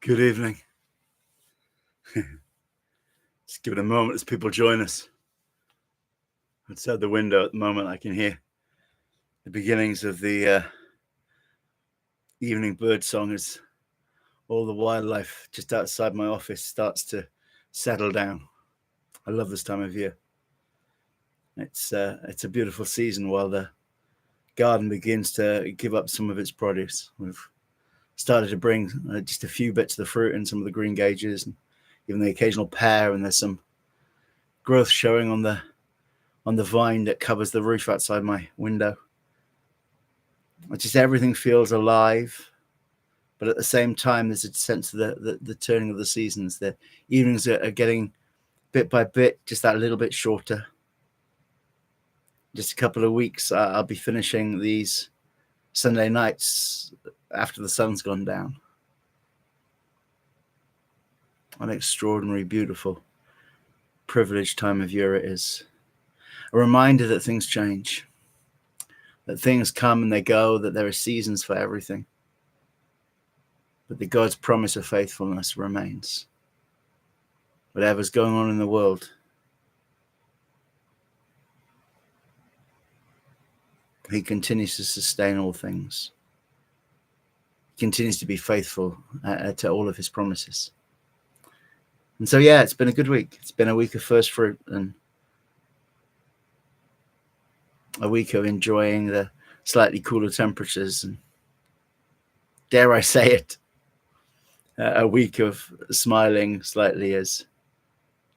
Good evening. Just give it a moment as people join us. Outside the window at the moment, I can hear the beginnings of the evening bird song as all the wildlife just outside my office starts to settle down. I love this time of year. It's a beautiful season while the garden begins to give up some of its produce. We've started to bring just a few bits of the fruit and some of the green gages, and even the occasional pear, and there's some growth showing on the vine that covers the roof outside my window. Just everything feels alive, but at the same time there's a sense of the turning of the seasons. The evenings are getting bit by bit just that little bit shorter. Just a couple of weeks I'll be finishing these Sunday nights after the sun's gone down. An extraordinary, beautiful, privileged time of year it is. A reminder that things change, that things come and they go, that there are seasons for everything, but that God's promise of faithfulness remains. Whatever's going on in the world, He continues to sustain all things. He continues to be faithful to all of His promises. And so, it's been a good week. It's been a week of first fruit and a week of enjoying the slightly cooler temperatures, and dare I say it, a week of smiling slightly as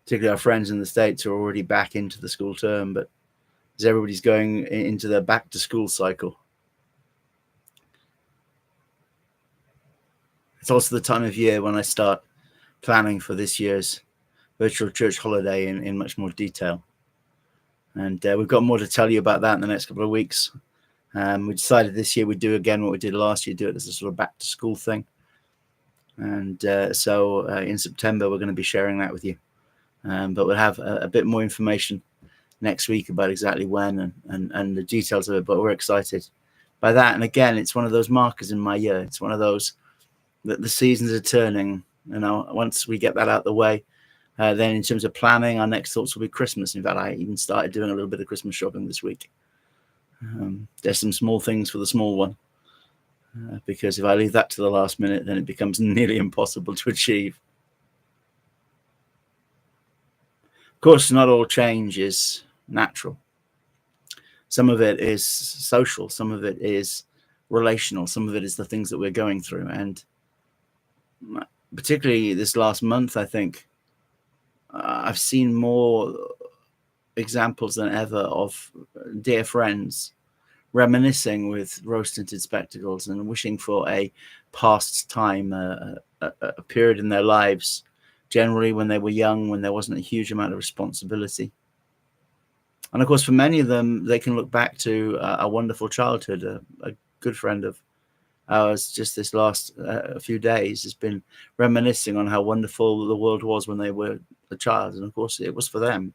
particularly our friends in the States are already back into the school term, but as everybody's going into their back to school cycle. It's also the time of year when I start planning for this year's virtual church holiday in much more detail. And we've got more to tell you about that in the next couple of weeks. We decided this year we'd do again what we did last year, do it as a sort of back to school thing. And so in September, we're going to be sharing that with you. But we'll have a bit more information next week about exactly when and the details of it. But we're excited by that. And again, it's one of those markers in my year. It's one of those that the seasons are turning. And once we get that out of the way, then in terms of planning, our next thoughts will be Christmas. In fact, I even started doing a little bit of Christmas shopping this week. There's some small things for the small one, because if I leave that to the last minute, then it becomes nearly impossible to achieve. Of course, not all change is natural. Some of it is social. Some of it is relational. Some of it is the things that we're going through. And particularly this last month, I think I've seen more examples than ever of dear friends reminiscing with rose-tinted spectacles and wishing for a past time, a period in their lives, generally when they were young, when there wasn't a huge amount of responsibility. And of course, for many of them, they can look back to a wonderful childhood. A good friend of ours just this last few days has been reminiscing on how wonderful the world was when they were a child. And of course, it was for them.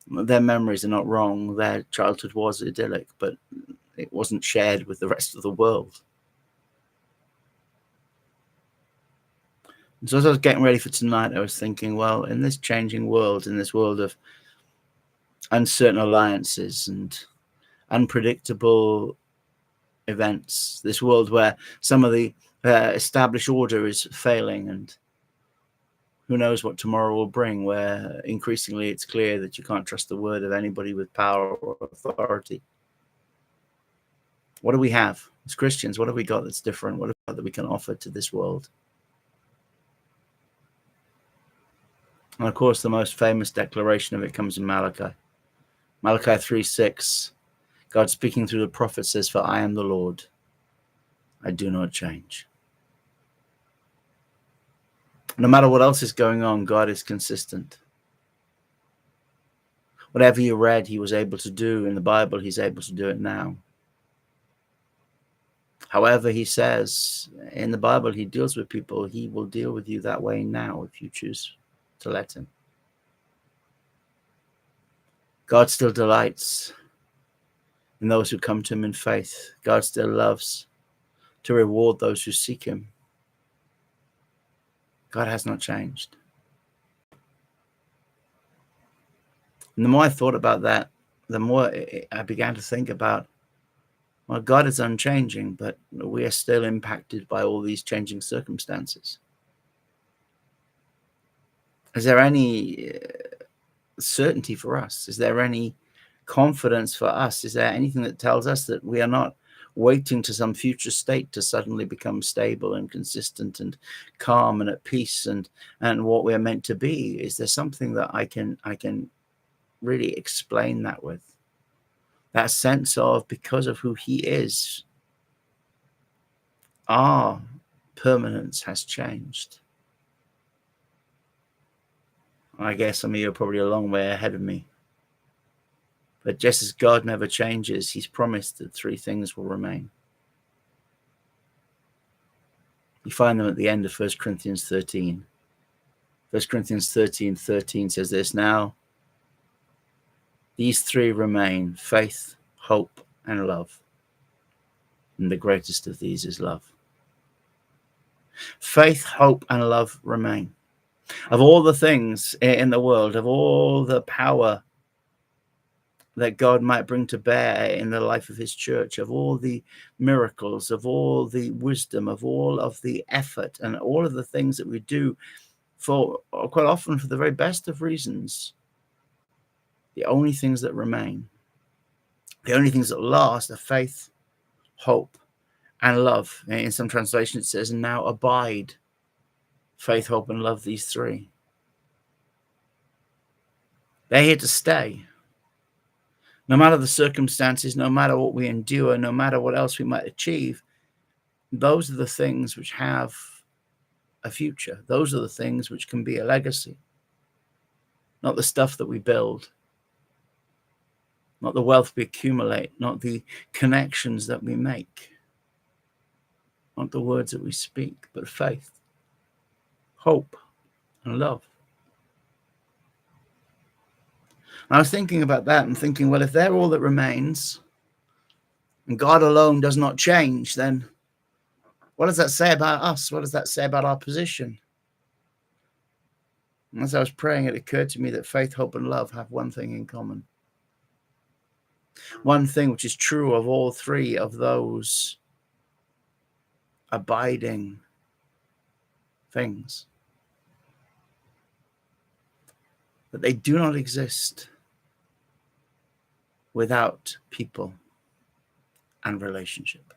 Their memories are not wrong. Their childhood was idyllic, but it wasn't shared with the rest of the world. And so as I was getting ready for tonight, I was thinking, well, in this changing world, in this world of uncertain alliances and unpredictable events, this world where some of the established order is failing, and who knows what tomorrow will bring, where increasingly it's clear that you can't trust the word of anybody with power or authority. What do we have as Christians? What have we got that's different? What have we got that we can offer to this world? And of course, the most famous declaration of it comes in Malachi. Malachi 3:6, God speaking through the prophet says, "For I am the Lord, I do not change." No matter what else is going on, God is consistent. Whatever you read, He was able to do in the Bible, He's able to do it now. However, He says in the Bible, He deals with people, He will deal with you that way now if you choose to let Him. God still delights in those who come to Him in faith. God still loves to reward those who seek Him. God has not changed. And the more I thought about that, the more I began to think about, well, God is unchanging, but we are still impacted by all these changing circumstances. Is there any certainty for us? Is there any confidence for us? Is there anything that tells us that we are not waiting to some future state to suddenly become stable and consistent and calm and at peace and what we're meant to be? Is there something that I can really explain that with? That sense of, because of who he is, our permanence has changed. I guess some of you are probably a long way ahead of me. But just as God never changes, he's promised that three things will remain. You find them at the end of 1 Corinthians 13. 1 Corinthians 13:13 says this: now these three remain, faith, hope, and love. And the greatest of these is love. Faith, hope, and love remain. Of all the things in the world, of all the power that God might bring to bear in the life of his church, of all the miracles, of all the wisdom, of all of the effort, and all of the things that we do for, quite often, for the very best of reasons, the only things that remain, the only things that last, are faith, hope, and love. In some translations it says, now abide. Faith, hope, and love, these three. They're here to stay. No matter the circumstances, no matter what we endure, no matter what else we might achieve, those are the things which have a future. Those are the things which can be a legacy. Not the stuff that we build, not the wealth we accumulate, not the connections that we make, not the words that we speak, but faith, hope, and love. I was thinking about that and thinking, well, if they're all that remains and God alone does not change, then what does that say about us? What does that say about our position? And as I was praying, it occurred to me that faith, hope, and love have one thing in common. One thing which is true of all three of those abiding things: that they do not exist without people and relationship.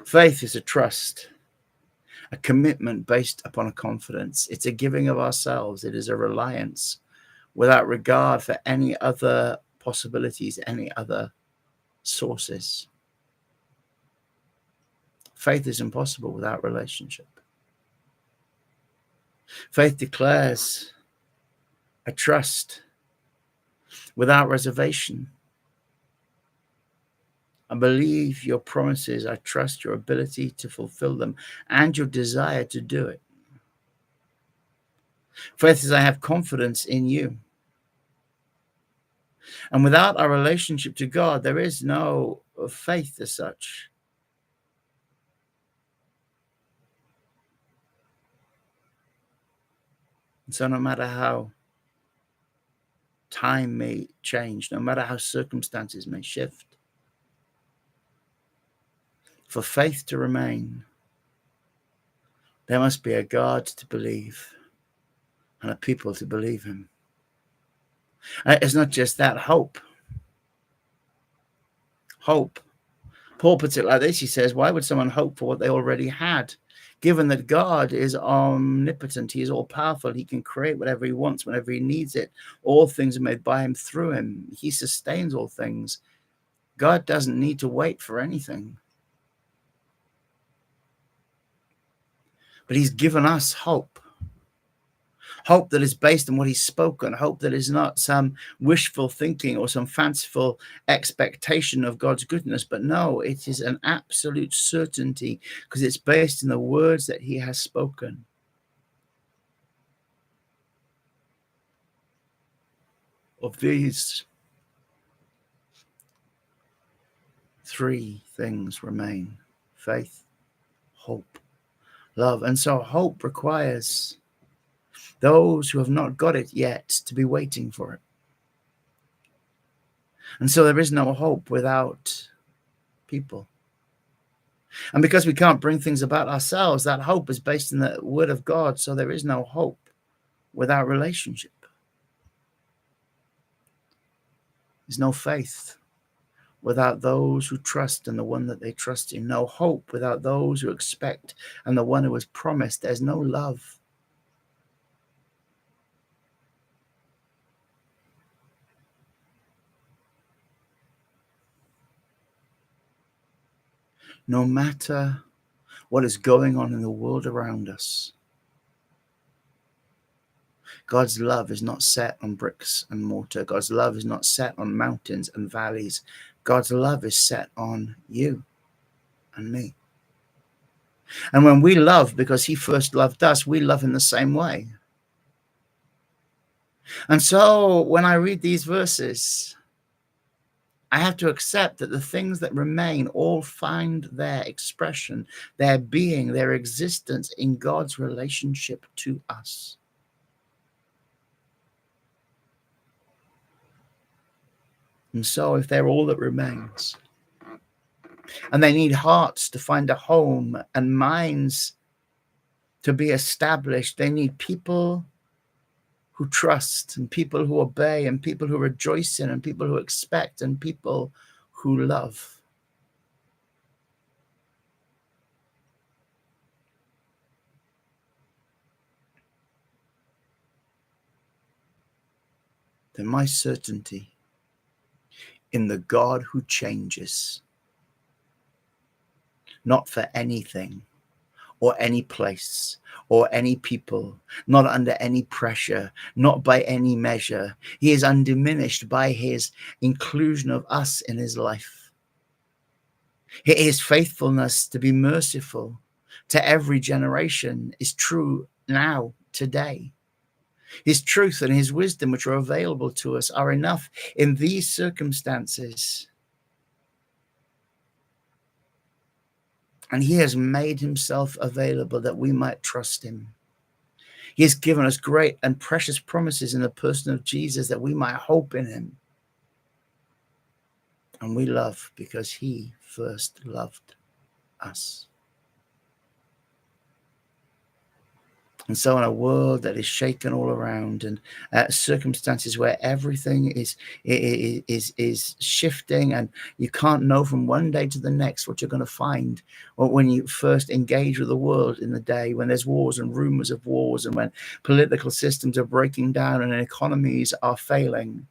Faith is a trust, a commitment based upon a confidence. It's a giving of ourselves. It is a reliance without regard for any other possibilities, any other sources. Faith is impossible without relationship. Faith declares a trust without reservation. I believe your promises. I trust your ability to fulfill them and your desire to do it. Faith is, I have confidence in you. And without our relationship to God, there is no faith as such. And so no matter how time may change, no matter how circumstances may shift, for faith to remain, there must be a God to believe and a people to believe him. It's not just that, hope. Hope. Paul puts it like this. He says, why would someone hope for what they already had? Given that God is omnipotent, he is all powerful, he can create whatever he wants whenever he needs it. All things are made by him, through him. He sustains all things. God doesn't need to wait for anything. But he's given us hope. Hope that is based on what he's spoken. Hope that is not some wishful thinking or some fanciful expectation of God's goodness. But no, it is an absolute certainty because it's based in the words that he has spoken. Of these three things remain: faith, hope, love. And so hope requires those who have not got it yet to be waiting for it. And so there is no hope without people. And because we can't bring things about ourselves, that hope is based in the word of God. So there is no hope without relationship. There's no faith without those who trust in the one that they trust in. No hope without those who expect and the one who has promised. There's no love. No matter what is going on in the world around us, God's love is not set on bricks and mortar. God's love is not set on mountains and valleys. God's love is set on you and me. And when we love because he first loved us, we love in the same way. And so when I read these verses, I have to accept that the things that remain all find their expression, their being, their existence in God's relationship to us. And so if they're all that remains, and they need hearts to find a home and minds to be established, they need people who trust and people who obey and people who rejoice in and people who expect and people who love. Then my certainty in the God who changes, not for anything or any place or any people, not under any pressure, not by any measure. He is undiminished by his inclusion of us in his life. His faithfulness to be merciful to every generation is true now, today. His truth and his wisdom, which are available to us, are enough in these circumstances. And he has made himself available that we might trust him. He has given us great and precious promises in the person of Jesus that we might hope in him. And we love because he first loved us. And so in a world that is shaken all around and circumstances where everything is shifting and you can't know from one day to the next what you're going to find, or when you first engage with the world in the day, when there's wars and rumors of wars and when political systems are breaking down and economies are failing,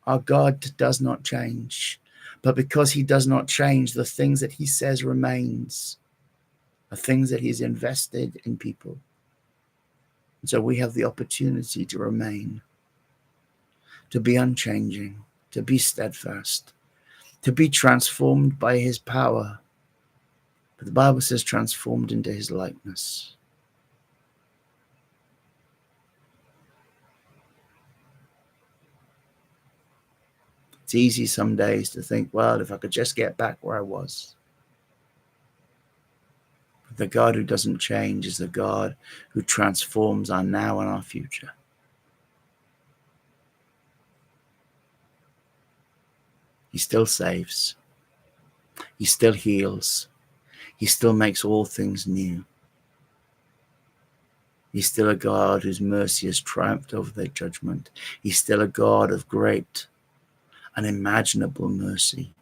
our God does not change. But because he does not change, the things that he says remains are things that he's invested in people. And so we have the opportunity to remain, to be unchanging, to be steadfast, to be transformed by his power. But the Bible says transformed into his likeness. It's easy some days to think, well, if I could just get back where I was. The God who doesn't change is the God who transforms our now and our future. He still saves. He still heals. He still makes all things new. He's still a God whose mercy has triumphed over their judgment. He's still a God of great, unimaginable mercy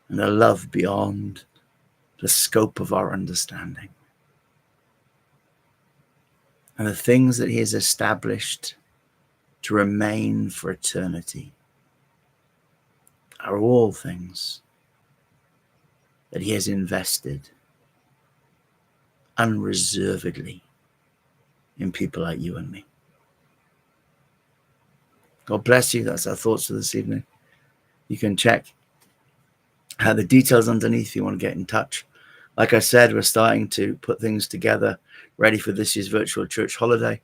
and a love beyond the scope of our understanding. And the things that he has established to remain for eternity are all things that he has invested unreservedly in people like you and me. God bless you. That's our thoughts for this evening. You can check the details underneath if you want to get in touch. Like I said, we're starting to put things together ready for this year's virtual church holiday.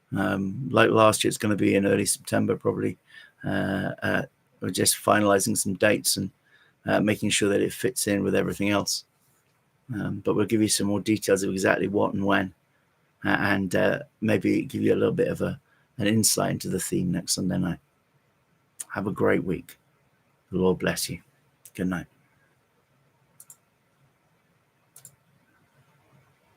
Like last year, it's going to be in early September, probably. We're just finalizing some dates and making sure that it fits in with everything else. but we'll give you some more details of exactly what and when, and maybe give you a little bit of an insight into the theme next Sunday night. Have a great week. The Lord bless you. Good night.